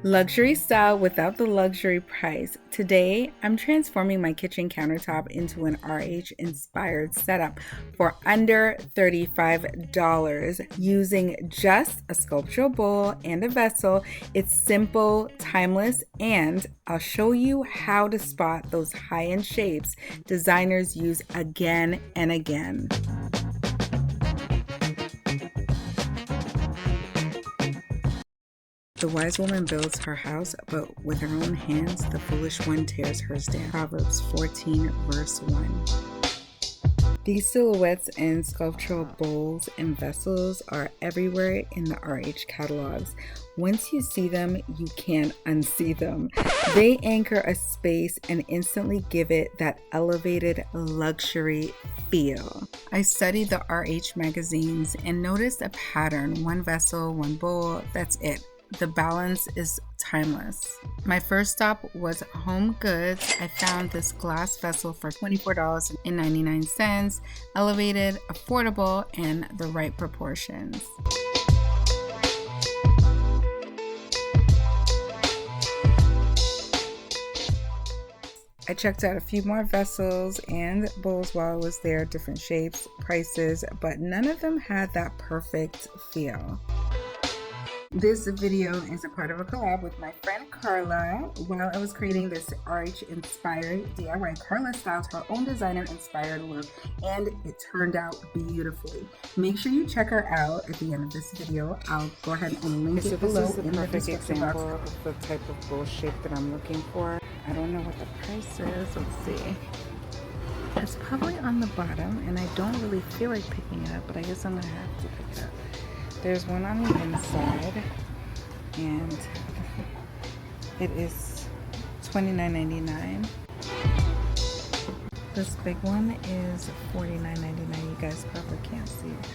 Luxury style without the luxury price. Today, I'm transforming my kitchen countertop into an RH inspired setup for under $35 using just a sculptural bowl and a vessel. It's simple, timeless, and I'll show you how to spot those high-end shapes designers use again and again. The wise woman builds her house, but with her own hands, the foolish one tears hers down. Proverbs 14, verse 1. These silhouettes and sculptural bowls and vessels are everywhere in the RH catalogs. Once you see them, you can't unsee them. They anchor a space and instantly give it that elevated luxury feel. I studied the RH magazines and noticed a pattern: one vessel, one bowl, that's it. The balance is timeless. My first stop was HomeGoods. I found this glass vessel for $24.99, elevated, affordable, and the right proportions. I checked out a few more vessels and bowls while I was there, different shapes, prices, but none of them had that perfect feel. This video is a part of a collab with my friend Carla. While I was creating this RH inspired DIY, Carla styled her own designer inspired look and it turned out beautifully. Make sure you check her out at the end of this video. I'll go ahead and link it below. This is the perfect example of the type of bowl shape that I'm looking for. I don't know what the price is. Let's see. It's probably on the bottom and I don't really feel like picking it up, but I guess I'm gonna have to pick it up. There's one on the inside, and it is $29.99. This big one is $49.99. You guys probably can't see it.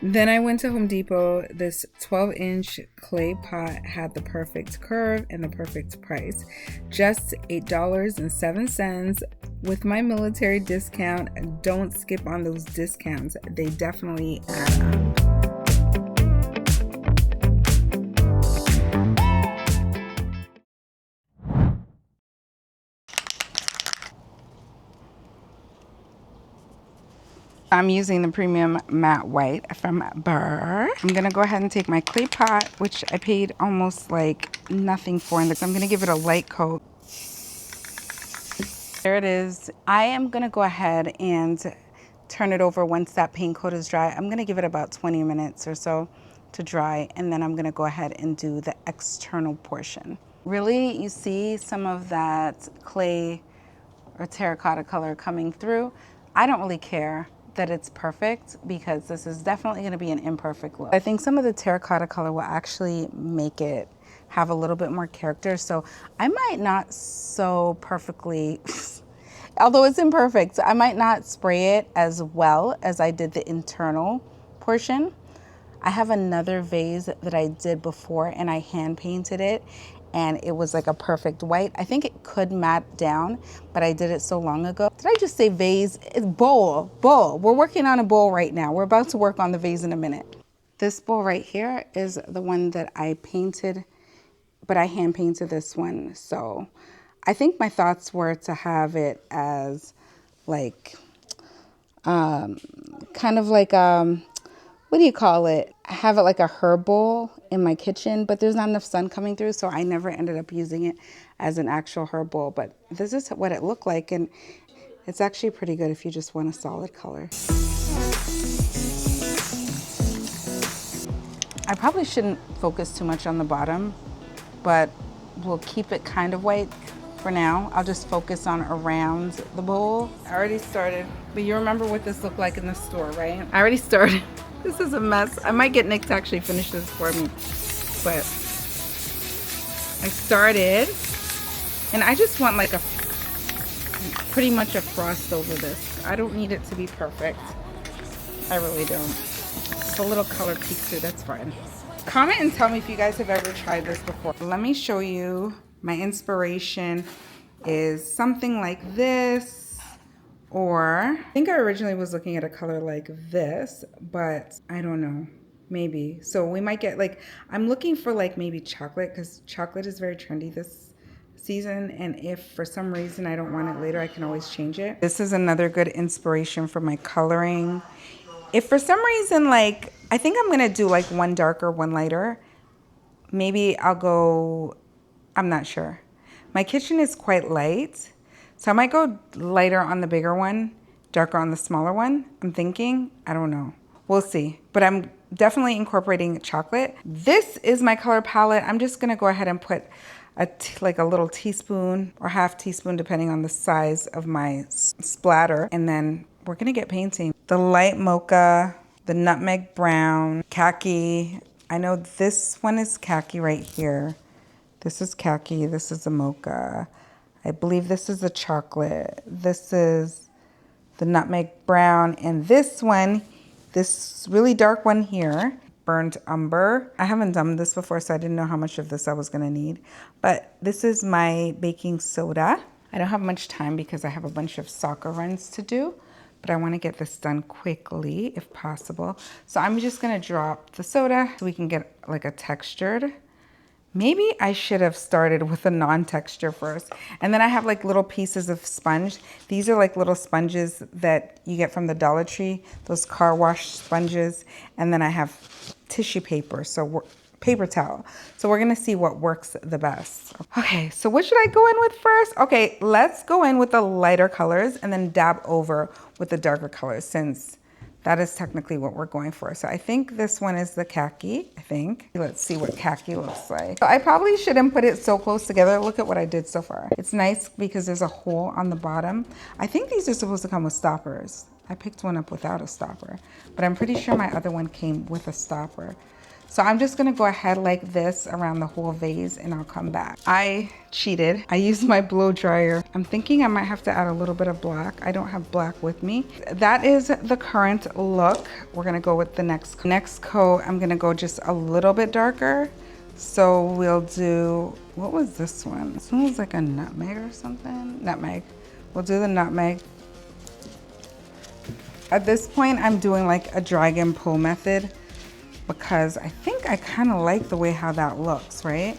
Then I went to Home Depot. This 12-inch clay pot had the perfect curve and the perfect price. Just $8.07 with my military discount. Don't skip on those discounts. They definitely add up. I'm using the premium matte white from Burr. I'm gonna go ahead and take my clay pot, which I paid almost like nothing for, and I'm gonna give it a light coat. There it is. I am gonna go ahead and turn it over once that paint coat is dry. I'm gonna give it about 20 minutes or so to dry, and then I'm gonna go ahead and do the external portion. Really, you see some of that clay or terracotta color coming through. I don't really care that it's perfect because this is definitely going to be an imperfect look. I think some of the terracotta color will actually make it have a little bit more character, so I might not so perfectly although it's imperfect, I might not spray it as well as I did the internal portion. I have another vase that I did before and I hand painted it, and it was like a perfect white. I think it could matte down, but I did it so long ago. Did I just say vase? It's bowl. We're working on a bowl right now. We're about to work on the vase in a minute. This bowl right here is the one that I painted, but I hand painted this one. So I think my thoughts were to have it as like, kind of like, what do you call it? I have it like a herb bowl in my kitchen, but there's not enough sun coming through, so I never ended up using it as an actual herb bowl. But this is what it looked like, and It's actually pretty good if you just want a solid color. I probably shouldn't focus too much on the bottom, but we'll keep it kind of white for now. I'll just focus on around the bowl. I already started, but you remember what this looked like in the store, right? I already started. This is a mess. I might get Nick to actually finish this for me, but I started, and I just want like a pretty much a frost over this. I don't need it to be perfect. I really don't. It's a little color peek through, that's fine. Comment and tell me if you guys have ever tried this before. Let me show you. My inspiration is something like this, or I think I originally was looking at a color like this, but I don't know, maybe. So we might get like, I'm looking for like maybe chocolate, because chocolate is very trendy this season, and if for some reason I don't want it later, I can always change it. This is another good inspiration for my coloring. If for some reason, like, I think I'm gonna do like one darker, one lighter. Maybe I'll go, I'm not sure. My kitchen is quite light, so I might go lighter on the bigger one, darker on the smaller one. I'm thinking, I don't know. We'll see, but I'm definitely incorporating chocolate. This is my color palette. I'm just gonna go ahead and put like a little teaspoon or half teaspoon, depending on the size of my splatter. And then we're gonna get painting. The light mocha, the nutmeg brown, khaki. I know this one is khaki right here. This is khaki, this is a mocha. I believe this is a chocolate. This is the nutmeg brown. And this one, this really dark one here, burnt umber. I haven't done this before, so I didn't know how much of this I was gonna need. But this is my baking soda. I don't have much time because I have a bunch of soccer runs to do, but I wanna get this done quickly if possible. So I'm just gonna drop the soda so we can get like a textured. Maybe I should have started with a non-texture first. And then I have like little pieces of sponge. These are like little sponges that you get from the Dollar Tree, those car wash sponges. And then I have tissue paper, so paper towel. So we're gonna see what works the best. Okay, so what should I go in with first? Okay, let's go in with the lighter colors and then dab over with the darker colors, since that is technically what we're going for. So I think this one is the khaki, I think. Let's see what khaki looks like. So I probably shouldn't put it so close together. Look at what I did so far. It's nice because there's a hole on the bottom. I think these are supposed to come with stoppers. I picked one up without a stopper, but I'm pretty sure my other one came with a stopper. So I'm just gonna go ahead like this around the whole vase and I'll come back. I cheated. I used my blow dryer. I'm thinking I might have to add a little bit of black. I don't have black with me. That is the current look. We're gonna go with the next coat. I'm gonna go just a little bit darker. So we'll do, what was this one? This one was like a nutmeg or something. Nutmeg. We'll do the nutmeg. At this point, I'm doing like a drag and pull method, because I think I kind of like the way how that looks, right?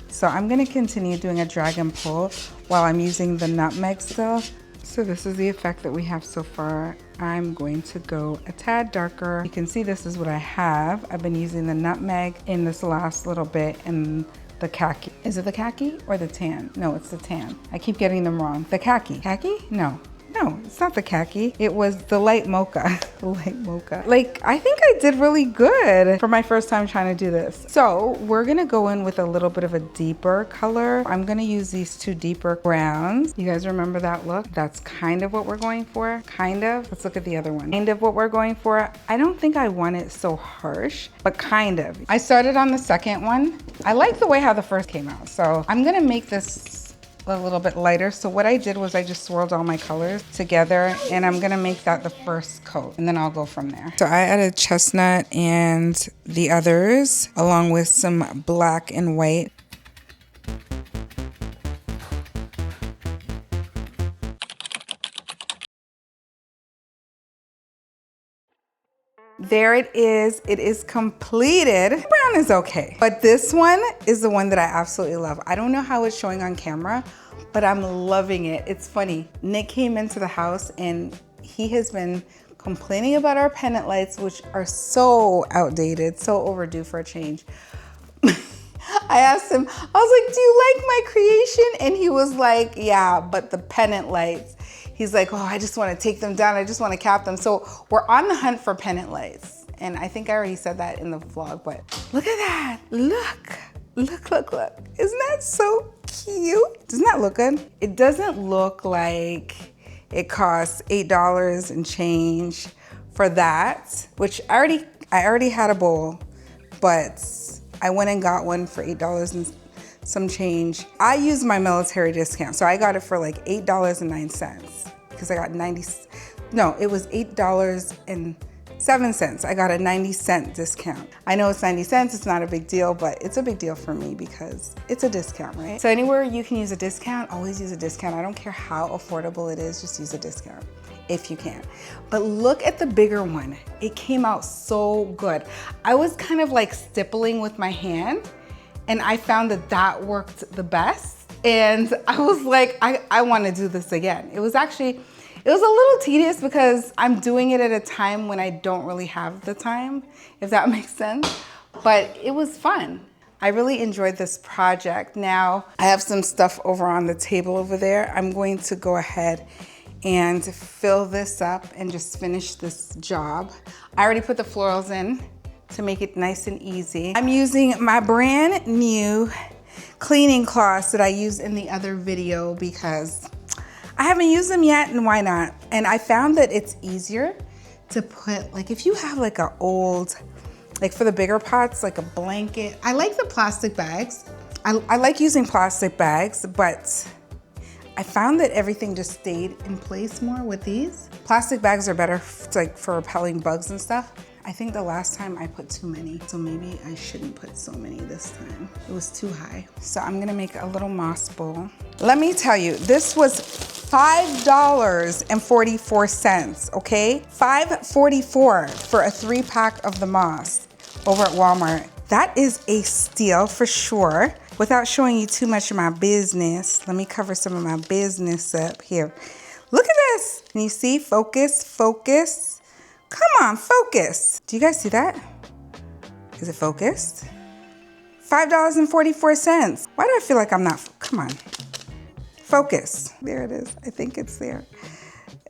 So I'm gonna continue doing a drag and pull while I'm using the nutmeg still. So this is the effect that we have so far. I'm going to go a tad darker. You can see this is what I have. I've been using the nutmeg in this last little bit and the khaki. Is it the khaki or the tan? No, it's the tan. I keep getting them wrong. The khaki. Khaki? No. No, it's not the khaki. It was the light mocha. The light mocha. Like, I think I did really good for my first time trying to do this. So we're gonna go in with a little bit of a deeper color. I'm gonna use these two deeper browns. You guys remember that look? That's kind of what we're going for. Kind of. Let's look at the other one. Kind of what we're going for. I don't think I want it so harsh, but kind of. I started on the second one. I like the way how the first came out. So I'm gonna make this a little bit lighter. So what I did was I just swirled all my colors together, and I'm gonna make that the first coat, and then I'll go from there. So I added chestnut and the others, along with some black and white. There it is completed. Brown is okay, but this one is the one that I absolutely love. I don't know how it's showing on camera, but I'm loving it. It's funny. Nick came into the house and he has been complaining about our pendant lights, which are so outdated, so overdue for a change. I asked him, I was like, do you like my creation? And he was like, yeah, but the pennant lights. He's like, oh, I just want to take them down. I just want to cap them. So we're on the hunt for pennant lights. And I think I already said that in the vlog, but look at that. Look. Isn't that so cute? Doesn't that look good? It doesn't look like it costs $8 and change for that, which I already had a bowl, but I went and got one for $8 and some change. I used my military discount, so I got it for like $8.09 because I got it was $8.07. I got a 90-cent discount. I know it's 90 cents, it's not a big deal, but it's a big deal for me because it's a discount, right? So anywhere you can use a discount, always use a discount. I don't care how affordable it is, just use a discount if you can. But look at the bigger one. It came out so good. I was kind of like stippling with my hand, and I found that worked the best. And I was like, I want to do this again. It was a little tedious because I'm doing it at a time when I don't really have the time, if that makes sense. But it was fun. I really enjoyed this project. Now, I have some stuff over on the table over there. I'm going to go ahead and fill this up and just finish this job. I already put the florals in to make it nice and easy. I'm using my brand new cleaning cloths that I used in the other video because I haven't used them yet, and why not? And I found that it's easier to put, like if you have like an old, like for the bigger pots, like a blanket. I like the plastic bags. I like using plastic bags, but I found that everything just stayed in place more with these. Plastic bags are better like for repelling bugs and stuff. I think the last time I put too many, so maybe I shouldn't put so many this time. It was too high. So I'm gonna make a little moss bowl. Let me tell you, this was $5.44, okay? $5.44 for a 3-pack of the moss over at Walmart. That is a steal for sure. Without showing you too much of my business, let me cover some of my business up here. Look at this. Can you see? Focus, focus. Come on, focus. Do you guys see that? Is it focused? $5.44. Why do I feel like I'm not? Come on. Focus. There it is. I think it's there.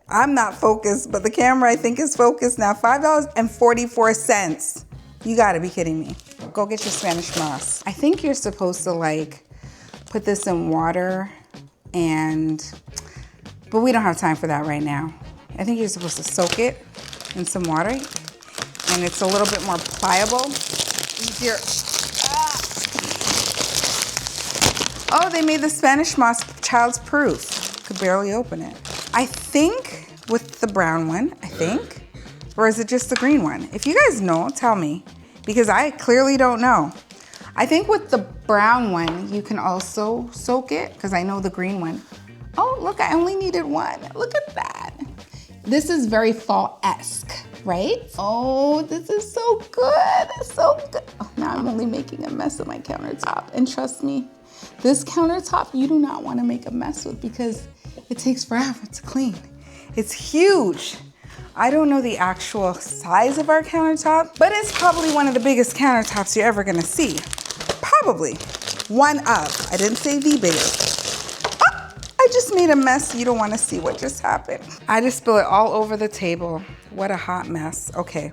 I'm not focused, but the camera I think is focused now. $5.44. You gotta be kidding me. Go get your Spanish moss. I think you're supposed to like put this in water but we don't have time for that right now. I think you're supposed to soak it in some water, and it's a little bit more pliable, easier. Oh, they made the Spanish moss child's proof. Could barely open it. I think with the brown one, or is it just the green one? If you guys know, tell me, because I clearly don't know. I think with the brown one, you can also soak it, because I know the green one. Oh, look, I only needed one. Look at that. This is very fall-esque, right? Oh, this is so good, so good. Oh, now I'm only making a mess of my countertop. And trust me, this countertop you do not want to make a mess with because it takes forever to clean. It's huge. I don't know the actual size of our countertop, but it's probably one of the biggest countertops you're ever gonna see. Probably one of, I didn't say the biggest. I just made a mess. You don't want to see what just happened. I just spilled it all over the table. What a hot mess. Okay,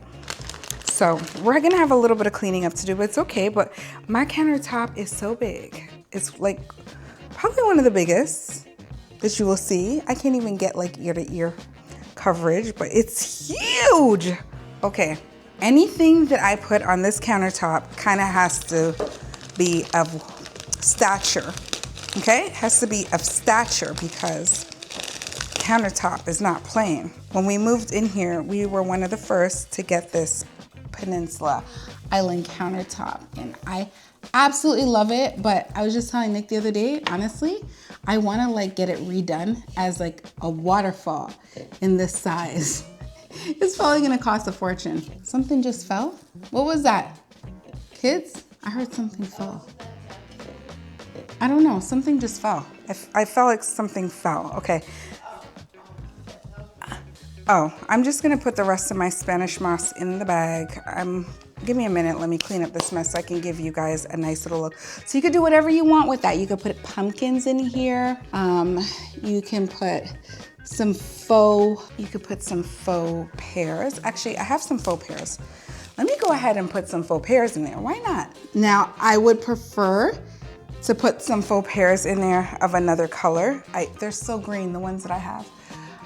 so we're gonna have a little bit of cleaning up to do, but it's okay. But my countertop is so big. It's like probably one of the biggest that you will see. I can't even get like ear to ear coverage, but it's huge. Okay, anything that I put on this countertop kind of has to be of stature. Okay, it has to be of stature because countertop is not plain. When we moved in here, we were one of the first to get this Peninsula Island countertop, and I absolutely love it. But I was just telling Nick the other day, honestly, I want to like get it redone as like a waterfall in this size. It's probably gonna cost a fortune. Something just fell. What was that? Kids? I heard something fell. I don't know, something just fell. I felt like something fell, okay. Oh, I'm just gonna put the rest of my Spanish moss in the bag. I'm give me a minute. Let me clean up this mess so I can give you guys a nice little look. So you could do whatever you want with that. You could put pumpkins in here. You can put some faux pears. Actually, I have some faux pears. Let me go ahead and put some faux pears in there. Why not? Now, I would prefer to put some faux pears in there of another color. They're so green, the ones that I have.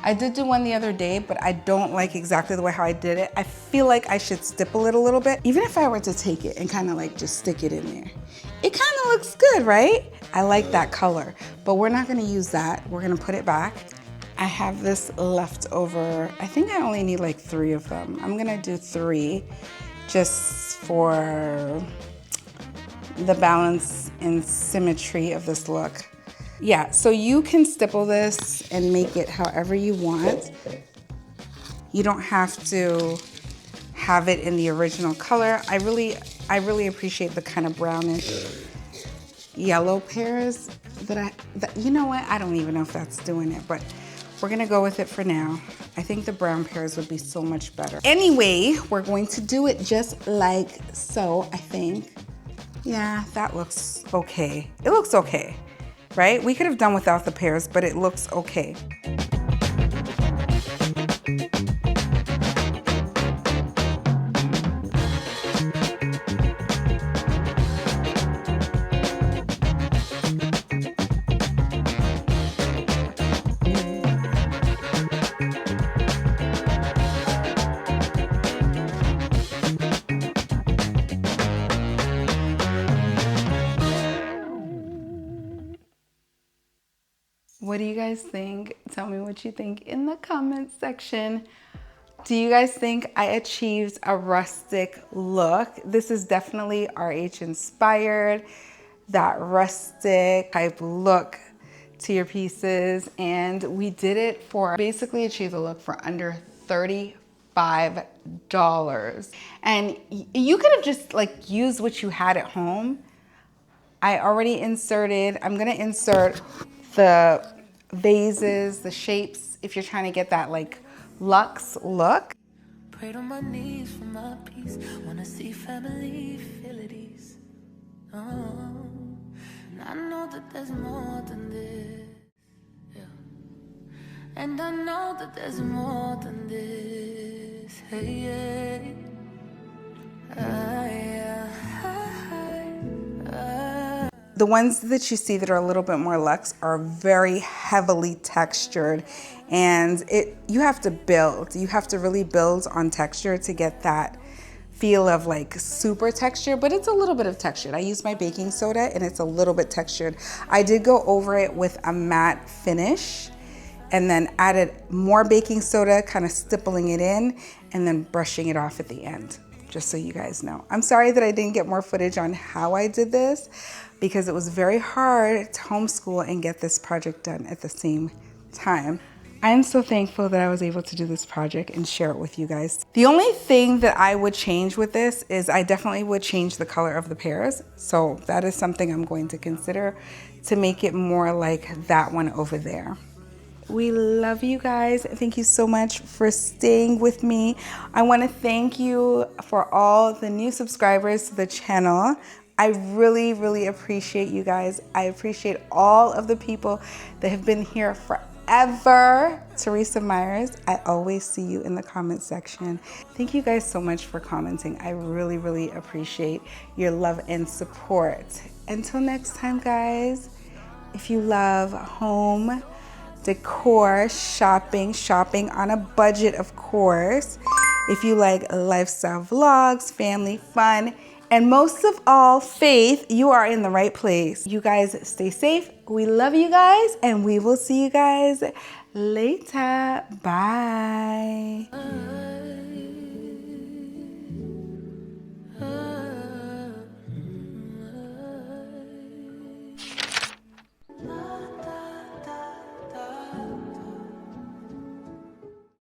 I did do one the other day, but I don't like exactly the way how I did it. I feel like I should stipple it a little bit. Even if I were to take it and kind of like just stick it in there. It kind of looks good, right? I like that color, but we're not gonna use that. We're gonna put it back. I have this left over. I think I only need like 3 of them. I'm gonna do 3 just for the balance and symmetry of this look. Yeah, so you can stipple this and make it however you want. You don't have to have it in the original color. I really appreciate the kind of brownish yellow pears that you know what? I don't even know if that's doing it, but we're gonna go with it for now. I think the brown pears would be so much better. Anyway, we're going to do it just like so, I think. Yeah, that looks okay. It looks okay. Right? We could have done without the pears, but it looks okay. What do you guys think? Tell me what you think in the comments section. Do you guys think I achieved a rustic look? This is definitely RH inspired, that rustic type look to your pieces. And we did it for, basically achieve the look for under $35. And you could have just like used what you had at home. I already inserted, I'm gonna insert the vases, the shapes, if you're trying to get that like luxe look. Prayed on my knees for my peace. Wanna see family feel at ease. Oh, and I know that there's more than this. Yeah. And I know that there's more than this. Hey, The ones that you see that are a little bit more luxe are very heavily textured, and you have to build. You have to really build on texture to get that feel of like super texture, but it's a little bit of textured. I used my baking soda and it's a little bit textured. I did go over it with a matte finish and then added more baking soda, kind of stippling it in and then brushing it off at the end, just so you guys know. I'm sorry that I didn't get more footage on how I did this because it was very hard to homeschool and get this project done at the same time. I'm so thankful that I was able to do this project and share it with you guys. The only thing that I would change with this is I definitely would change the color of the pears. So that is something I'm going to consider to make it more like that one over there. We love you guys. Thank you so much for staying with me. I want to thank you for all the new subscribers to the channel. I really, really appreciate you guys. I appreciate all of the people that have been here forever. Teresa Myers, I always see you in the comment section. Thank you guys so much for commenting. I really, really appreciate your love and support. Until next time, guys, if you love home decor, shopping on a budget, of course. If you like lifestyle vlogs, family fun, and most of all, faith, you are in the right place. You guys stay safe. We love you guys, and we will see you guys later. Bye.